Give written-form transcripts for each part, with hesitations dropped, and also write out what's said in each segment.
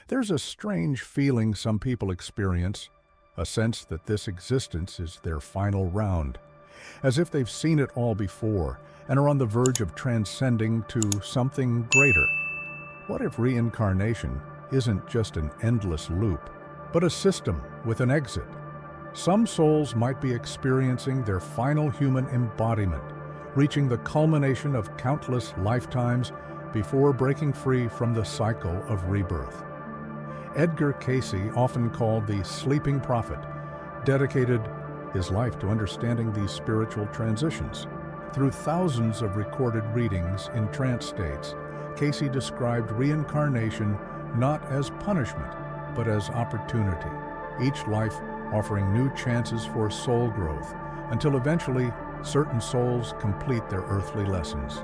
There's a strange feeling some people experience, a sense that this existence is their final round, as if they've seen it all before and are on the verge of transcending to something greater. What if reincarnation isn't just an endless loop, but a system with an exit? Some souls might be experiencing their final human embodiment, reaching the culmination of countless lifetimes before breaking free from the cycle of rebirth. Edgar Cayce, often called the sleeping prophet, dedicated his life to understanding these spiritual transitions. Through thousands of recorded readings in trance states, Cayce described reincarnation not as punishment, but as opportunity, each life offering new chances for soul growth, until eventually certain souls complete their earthly lessons.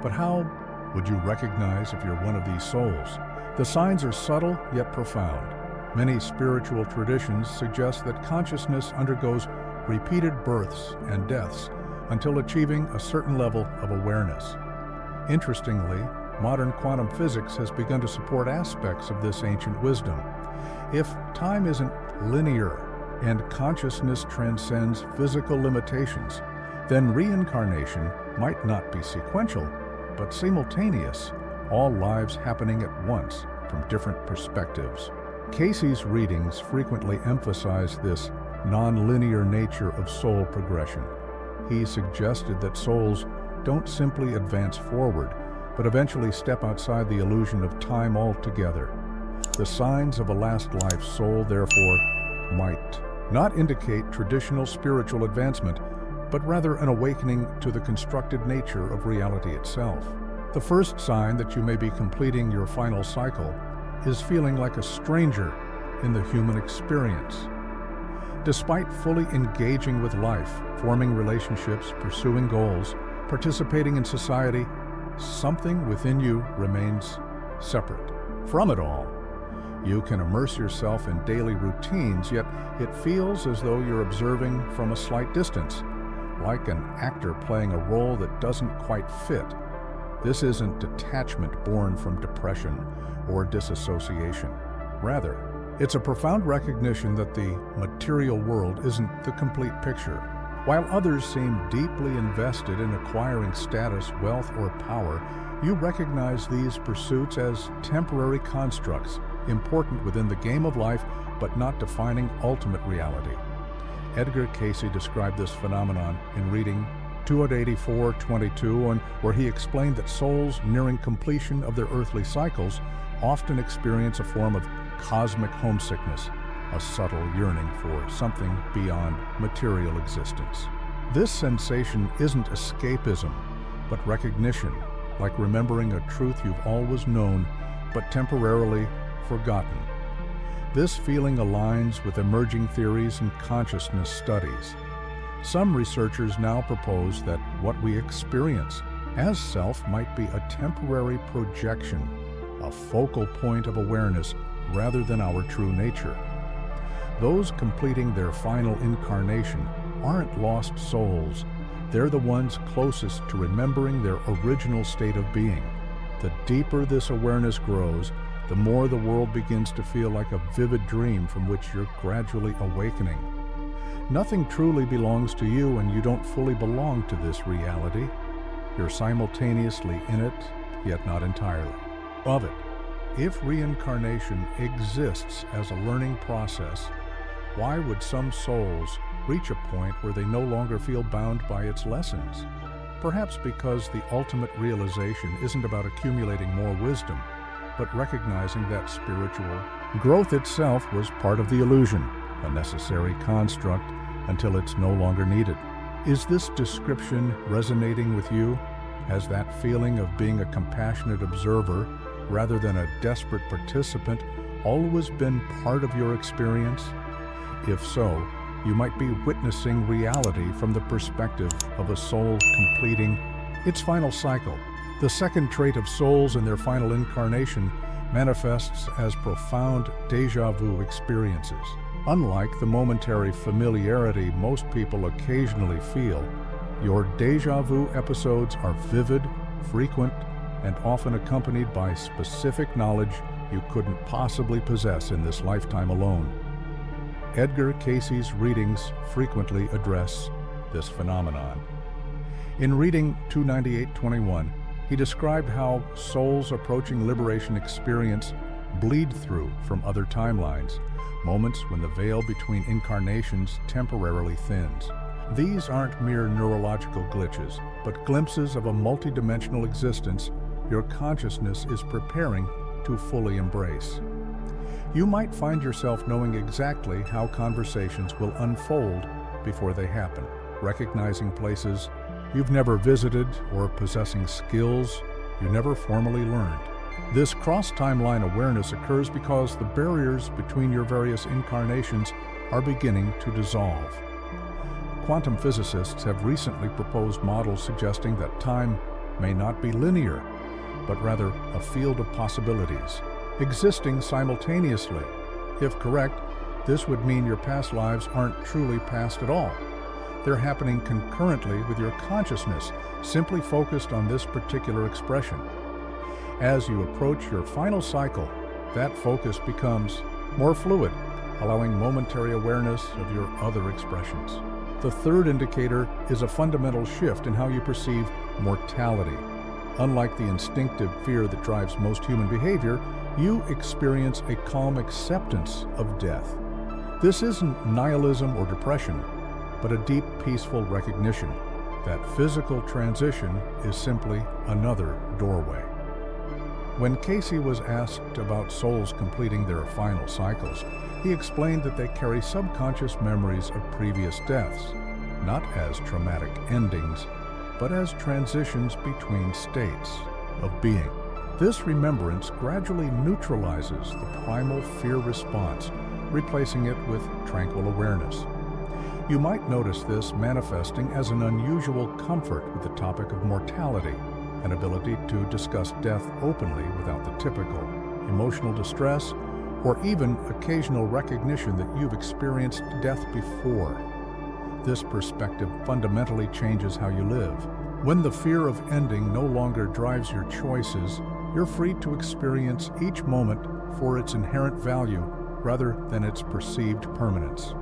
But how would you recognize if you're one of these souls? The signs are subtle yet profound. Many spiritual traditions suggest that consciousness undergoes repeated births and deaths until achieving a certain level of awareness. Interestingly, modern quantum physics has begun to support aspects of this ancient wisdom. If time isn't linear and consciousness transcends physical limitations, then reincarnation might not be sequential, but simultaneous, all lives happening at once from different perspectives. Cayce's readings frequently emphasize this non-linear nature of soul progression. He suggested that souls don't simply advance forward, but eventually step outside the illusion of time altogether. The signs of a last life soul, therefore, might not indicate traditional spiritual advancement, but rather an awakening to the constructed nature of reality itself. The first sign that you may be completing your final cycle is feeling like a stranger in the human experience. Despite fully engaging with life, forming relationships, pursuing goals, participating in society, something within you remains separate from it all. You can immerse yourself in daily routines, yet it feels as though you're observing from a slight distance, like an actor playing a role that doesn't quite fit. This isn't detachment born from depression or disassociation. Rather, it's a profound recognition that the material world isn't the complete picture. While others seem deeply invested in acquiring status, wealth, or power, you recognize these pursuits as temporary constructs, important within the game of life, but not defining ultimate reality. Edgar Cayce described this phenomenon in reading 284-22, where he explained that souls nearing completion of their earthly cycles often experience a form of cosmic homesickness, a subtle yearning for something beyond material existence. This sensation isn't escapism, but recognition, like remembering a truth you've always known, but temporarily forgotten. This feeling aligns with emerging theories and consciousness studies. Some researchers now propose that what we experience as self might be a temporary projection, a focal point of awareness rather than our true nature. Those completing their final incarnation aren't lost souls. They're the ones closest to remembering their original state of being. The deeper this awareness grows, the more the world begins to feel like a vivid dream from which you're gradually awakening. Nothing truly belongs to you, and you don't fully belong to this reality. You're simultaneously in it, yet not entirely of it. If reincarnation exists as a learning process, why would some souls reach a point where they no longer feel bound by its lessons? Perhaps because the ultimate realization isn't about accumulating more wisdom, but recognizing that spiritual growth itself was part of the illusion, a necessary construct until it's no longer needed. Is this description resonating with you? Has that feeling of being a compassionate observer rather than a desperate participant always been part of your experience? If so, you might be witnessing reality from the perspective of a soul completing its final cycle. The second trait of souls in their final incarnation manifests as profound déjà vu experiences. Unlike the momentary familiarity most people occasionally feel, your déjà vu episodes are vivid, frequent, and often accompanied by specific knowledge you couldn't possibly possess in this lifetime alone. Edgar Cayce's readings frequently address this phenomenon. In reading 29821, he described how souls approaching liberation experience bleed through from other timelines, moments when the veil between incarnations temporarily thins. These aren't mere neurological glitches, but glimpses of a multidimensional existence your consciousness is preparing to fully embrace. You might find yourself knowing exactly how conversations will unfold before they happen, recognizing places you've never visited or possessing skills you never formally learned. This cross-timeline awareness occurs because the barriers between your various incarnations are beginning to dissolve. Quantum physicists have recently proposed models suggesting that time may not be linear, but rather a field of possibilities, existing simultaneously. If correct, this would mean your past lives aren't truly past at all. They're happening concurrently with your consciousness, simply focused on this particular expression. As you approach your final cycle, that focus becomes more fluid, allowing momentary awareness of your other expressions. The third indicator is a fundamental shift in how you perceive mortality. Unlike the instinctive fear that drives most human behavior, you experience a calm acceptance of death. This isn't nihilism or depression, but a deep, peaceful recognition that physical transition is simply another doorway. When Cayce was asked about souls completing their final cycles, he explained that they carry subconscious memories of previous deaths, not as traumatic endings, but as transitions between states of being. This remembrance gradually neutralizes the primal fear response, replacing it with tranquil awareness. You might notice this manifesting as an unusual comfort with the topic of mortality, an ability to discuss death openly without the typical emotional distress, or even occasional recognition that you've experienced death before. This perspective fundamentally changes how you live. When the fear of ending no longer drives your choices, you're free to experience each moment for its inherent value rather than its perceived permanence.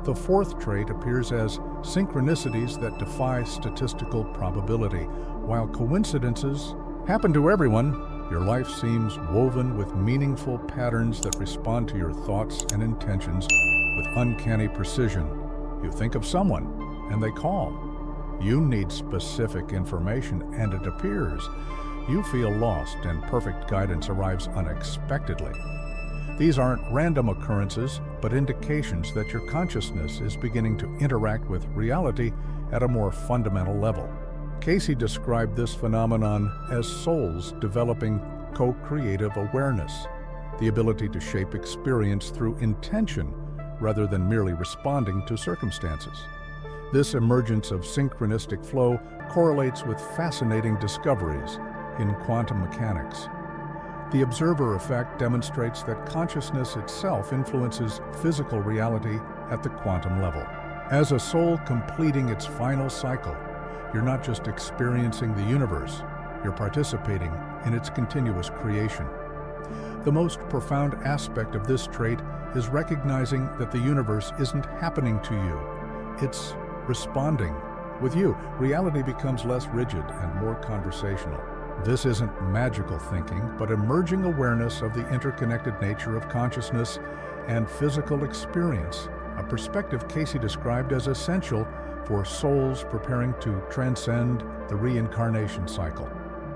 The fourth trait appears as synchronicities that defy statistical probability. While coincidences happen to everyone, your life seems woven with meaningful patterns that respond to your thoughts and intentions with uncanny precision. You think of someone, and they call. You need specific information, and it appears. You feel lost, and perfect guidance arrives unexpectedly. These aren't random occurrences, but indications that your consciousness is beginning to interact with reality at a more fundamental level. Cayce described this phenomenon as souls developing co-creative awareness, the ability to shape experience through intention rather than merely responding to circumstances. This emergence of synchronistic flow correlates with fascinating discoveries in quantum mechanics. The observer effect demonstrates that consciousness itself influences physical reality at the quantum level. As a soul completing its final cycle, you're not just experiencing the universe, you're participating in its continuous creation. The most profound aspect of this trait is recognizing that the universe isn't happening to you, it's responding. With you, reality becomes less rigid and more conversational. This isn't magical thinking, but emerging awareness of the interconnected nature of consciousness and physical experience, a perspective Cayce described as essential for souls preparing to transcend the reincarnation cycle.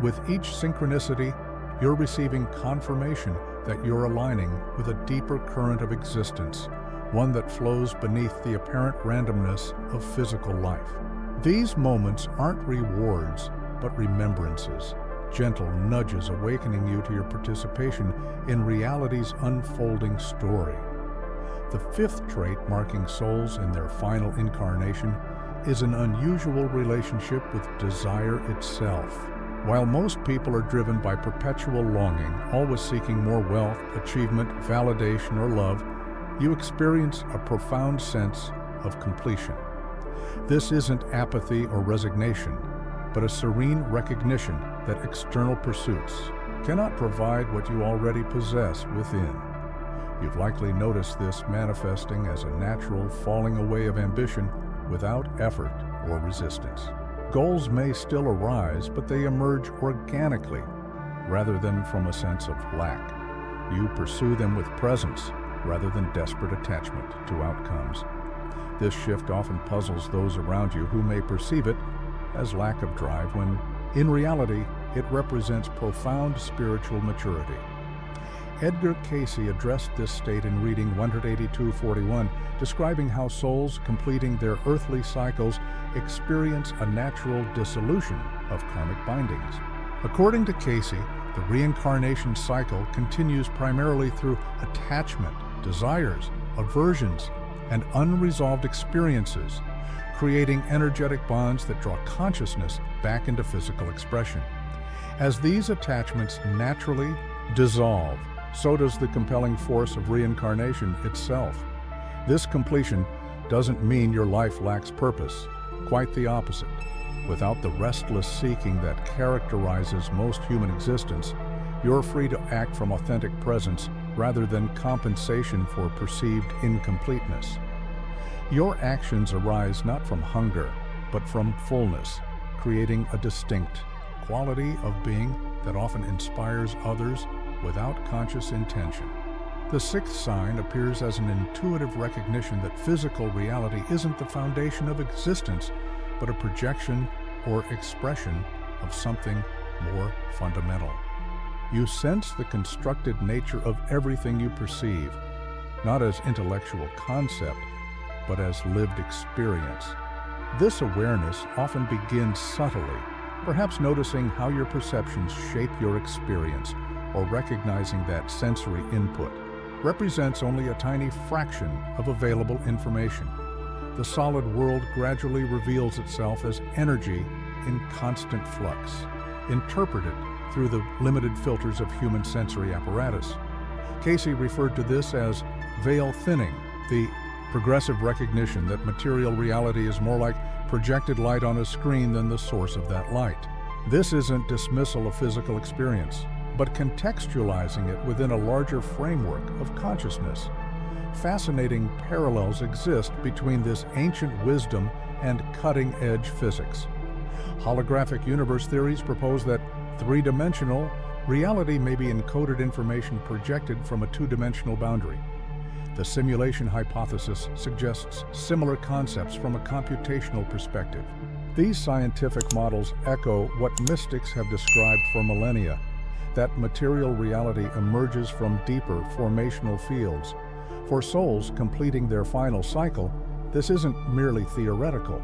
With each synchronicity, you're receiving confirmation that you're aligning with a deeper current of existence, one that flows beneath the apparent randomness of physical life. These moments aren't rewards, but remembrances, gentle nudges awakening you to your participation in reality's unfolding story. The fifth trait marking souls in their final incarnation is an unusual relationship with desire itself. While most people are driven by perpetual longing, always seeking more wealth, achievement, validation, or love, you experience a profound sense of completion. This isn't apathy or resignation, but a serene recognition that external pursuits, cannot provide what you already possess within. You've likely noticed this manifesting as a natural falling away of ambition without effort or resistance. Goals may still arise, but they emerge organically rather than from a sense of lack. You pursue them with presence rather than desperate attachment to outcomes. This shift often puzzles those around you who may perceive it as lack of drive when, in reality, it represents profound spiritual maturity. Edgar Cayce addressed this state in reading 182:41, describing how souls completing their earthly cycles experience a natural dissolution of karmic bindings. According to Cayce, the reincarnation cycle continues primarily through attachment, desires, aversions, and unresolved experiences, creating energetic bonds that draw consciousness back into physical expression. As these attachments naturally dissolve, so does the compelling force of reincarnation itself. This completion doesn't mean your life lacks purpose. Quite the opposite. Without the restless seeking that characterizes most human existence, you're free to act from authentic presence rather than compensation for perceived incompleteness. Your actions arise not from hunger, but from fullness, creating a distinct quality of being that often inspires others without conscious intention. The sixth sign appears as an intuitive recognition that physical reality isn't the foundation of existence, but a projection or expression of something more fundamental. You sense the constructed nature of everything you perceive, not as intellectual concept, but as lived experience. This awareness often begins subtly, perhaps noticing how your perceptions shape your experience, or recognizing that sensory input represents only a tiny fraction of available information. The solid world gradually reveals itself as energy in constant flux, interpreted through the limited filters of human sensory apparatus. Cayce referred to this as veil thinning, the progressive recognition that material reality is more like projected light on a screen than the source of that light. This isn't dismissal of physical experience, but contextualizing it within a larger framework of consciousness. Fascinating parallels exist between this ancient wisdom and cutting-edge physics. Holographic universe theories propose that three-dimensional reality may be encoded information projected from a two-dimensional boundary. The simulation hypothesis suggests similar concepts from a computational perspective. These scientific models echo what mystics have described for millennia, that material reality emerges from deeper formational fields. For souls completing their final cycle, this isn't merely theoretical.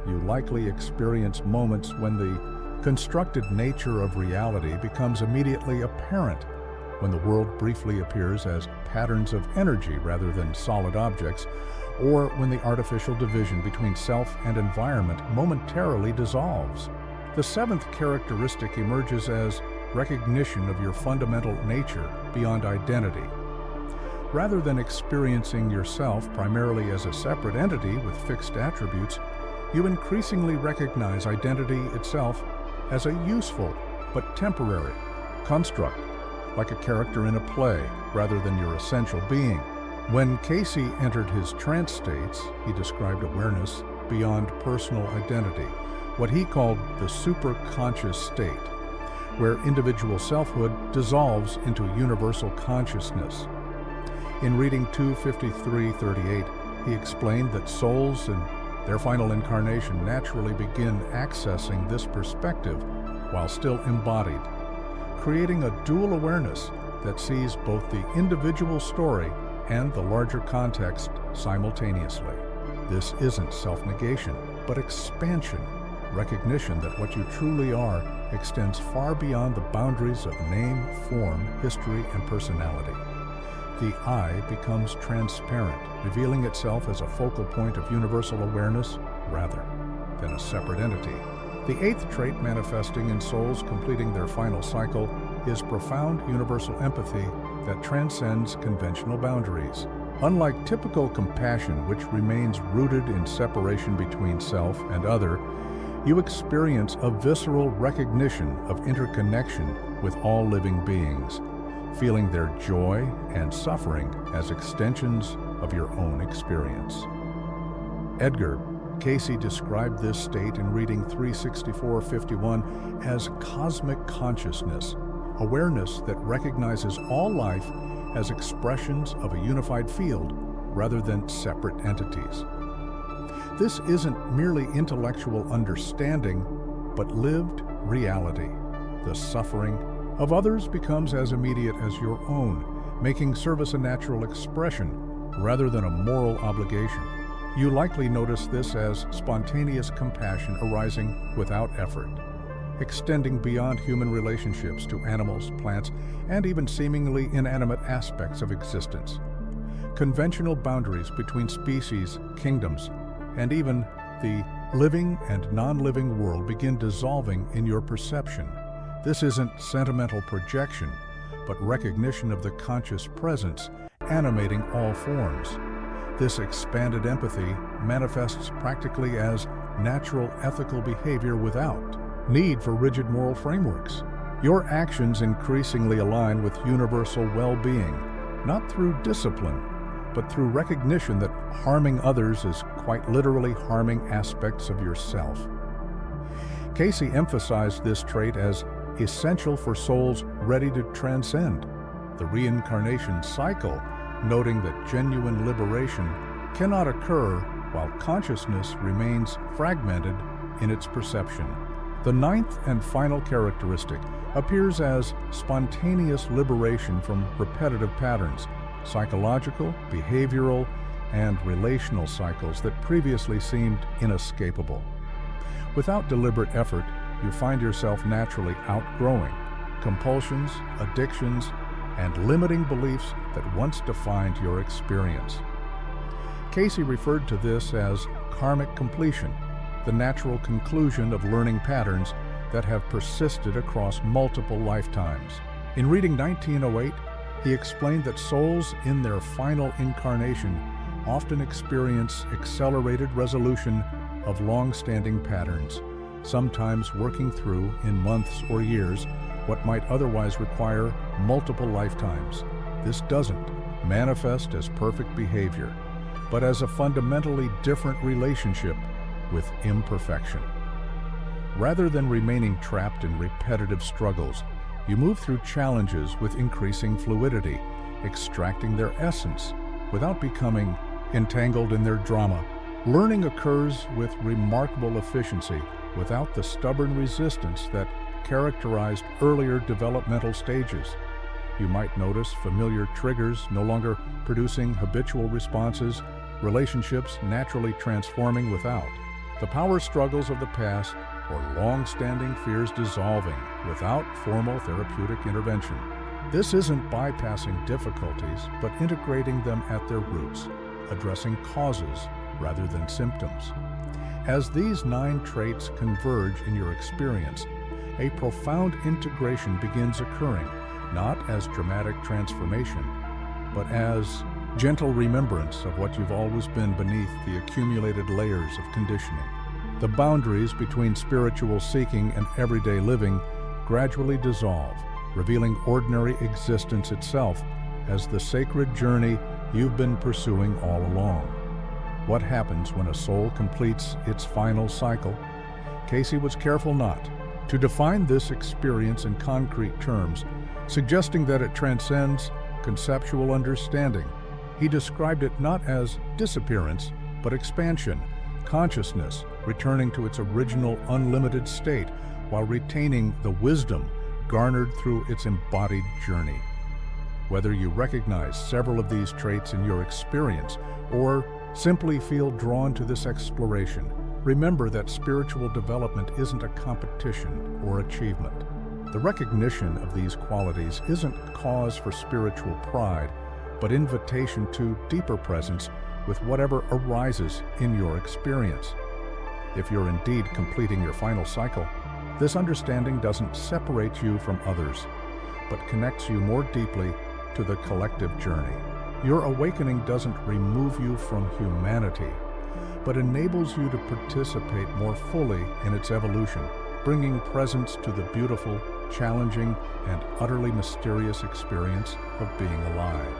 You likely experience moments when the constructed nature of reality becomes immediately apparent, when the world briefly appears as patterns of energy rather than solid objects, or when the artificial division between self and environment momentarily dissolves. The seventh characteristic emerges as recognition of your fundamental nature beyond identity. Rather than experiencing yourself primarily as a separate entity with fixed attributes, you increasingly recognize identity itself as a useful but temporary construct, like a character in a play rather than your essential being. When Cayce entered his trance states, he described awareness beyond personal identity, what he called the superconscious state, where individual selfhood dissolves into universal consciousness. In reading 253:38, he explained that souls in their final incarnation naturally begin accessing this perspective while still embodied, creating a dual awareness that sees both the individual story and the larger context simultaneously. This isn't self-negation, but expansion, recognition that what you truly are extends far beyond the boundaries of name, form, history, and personality. The I becomes transparent, revealing itself as a focal point of universal awareness rather than a separate entity. The eighth trait manifesting in souls completing their final cycle is profound universal empathy that transcends conventional boundaries. Unlike typical compassion, which remains rooted in separation between self and other, You experience a visceral recognition of interconnection with all living beings, feeling their joy and suffering as extensions of your own experience. Edgar Cayce described this state in reading 364:51 as cosmic consciousness, awareness that recognizes all life as expressions of a unified field rather than separate entities. This isn't merely intellectual understanding, but lived reality. The suffering of others becomes as immediate as your own, making service a natural expression rather than a moral obligation. You likely notice this as spontaneous compassion arising without effort, extending beyond human relationships to animals, plants, and even seemingly inanimate aspects of existence. Conventional boundaries between species, kingdoms, and even the living and non-living world begin dissolving in your perception. This isn't sentimental projection, but recognition of the conscious presence animating all forms. This expanded empathy manifests practically as natural ethical behavior without need for rigid moral frameworks. Your actions increasingly align with universal well-being, not through discipline, but through recognition that harming others is quite literally harming aspects of yourself. Cayce emphasized this trait as essential for souls ready to transcend the reincarnation cycle, noting that genuine liberation cannot occur while consciousness remains fragmented in its perception. The ninth and final characteristic appears as spontaneous liberation from repetitive patterns, psychological, behavioral, and relational cycles that previously seemed inescapable. Without deliberate effort, you find yourself naturally outgrowing compulsions, addictions, and limiting beliefs that once defined your experience. Cayce referred to this as karmic completion, the natural conclusion of learning patterns that have persisted across multiple lifetimes. In reading 1908, he explained that souls in their final incarnation often experience accelerated resolution of long-standing patterns, sometimes working through, in months or years, what might otherwise require multiple lifetimes. This doesn't manifest as perfect behavior, but as a fundamentally different relationship with imperfection. Rather than remaining trapped in repetitive struggles, you move through challenges with increasing fluidity, extracting their essence without becoming entangled in their drama. Learning occurs with remarkable efficiency without the stubborn resistance that characterized earlier developmental stages. You might notice familiar triggers no longer producing habitual responses, relationships naturally transforming without the power struggles of the past, or long-standing fears dissolving without formal therapeutic intervention. This isn't bypassing difficulties, but integrating them at their roots, addressing causes rather than symptoms. As these 9 traits converge in your experience, a profound integration begins occurring, not as dramatic transformation, but as gentle remembrance of what you've always been beneath the accumulated layers of conditioning. The boundaries between spiritual seeking and everyday living gradually dissolve, revealing ordinary existence itself as the sacred journey you've been pursuing all along. What happens when a soul completes its final cycle? Cayce was careful not to define this experience in concrete terms, suggesting that it transcends conceptual understanding. He described it not as disappearance, but expansion, consciousness returning to its original unlimited state while retaining the wisdom garnered through its embodied journey. Whether you recognize several of these traits in your experience or simply feel drawn to this exploration, remember that spiritual development isn't a competition or achievement. The recognition of these qualities isn't cause for spiritual pride, but invitation to deeper presence with whatever arises in your experience. If you're indeed completing your final cycle, this understanding doesn't separate you from others, but connects you more deeply to the collective journey. Your awakening doesn't remove you from humanity, but enables you to participate more fully in its evolution, bringing presence to the beautiful, challenging, and utterly mysterious experience of being alive.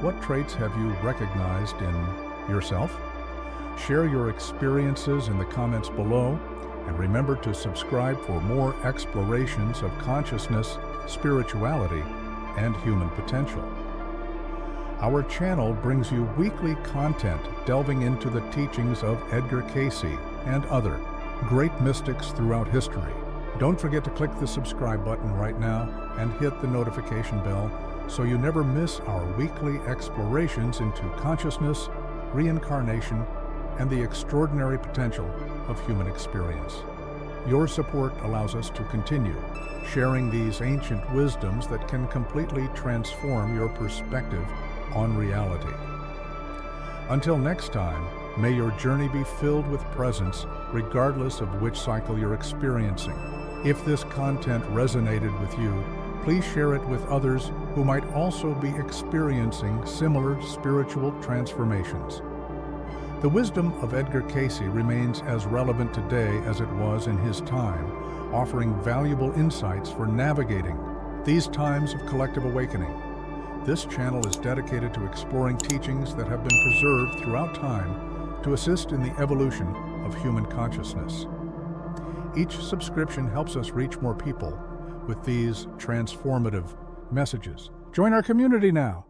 What traits have you recognized in yourself? Share your experiences in the comments below, and remember to subscribe for more explorations of consciousness, spirituality, and human potential. Our channel brings you weekly content delving into the teachings of Edgar Cayce and other great mystics throughout history. Don't forget to click the subscribe button right now and hit the notification bell so you never miss our weekly explorations into consciousness, reincarnation, and the extraordinary potential of human experience. Your support allows us to continue sharing these ancient wisdoms that can completely transform your perspective on reality. Until next time, may your journey be filled with presence regardless of which cycle you're experiencing. If this content resonated with you, please share it with others who might also be experiencing similar spiritual transformations. The wisdom of Edgar Cayce remains as relevant today as it was in his time, offering valuable insights for navigating these times of collective awakening. This channel is dedicated to exploring teachings that have been preserved throughout time to assist in the evolution of human consciousness. Each subscription helps us reach more people with these transformative messages. Join our community now.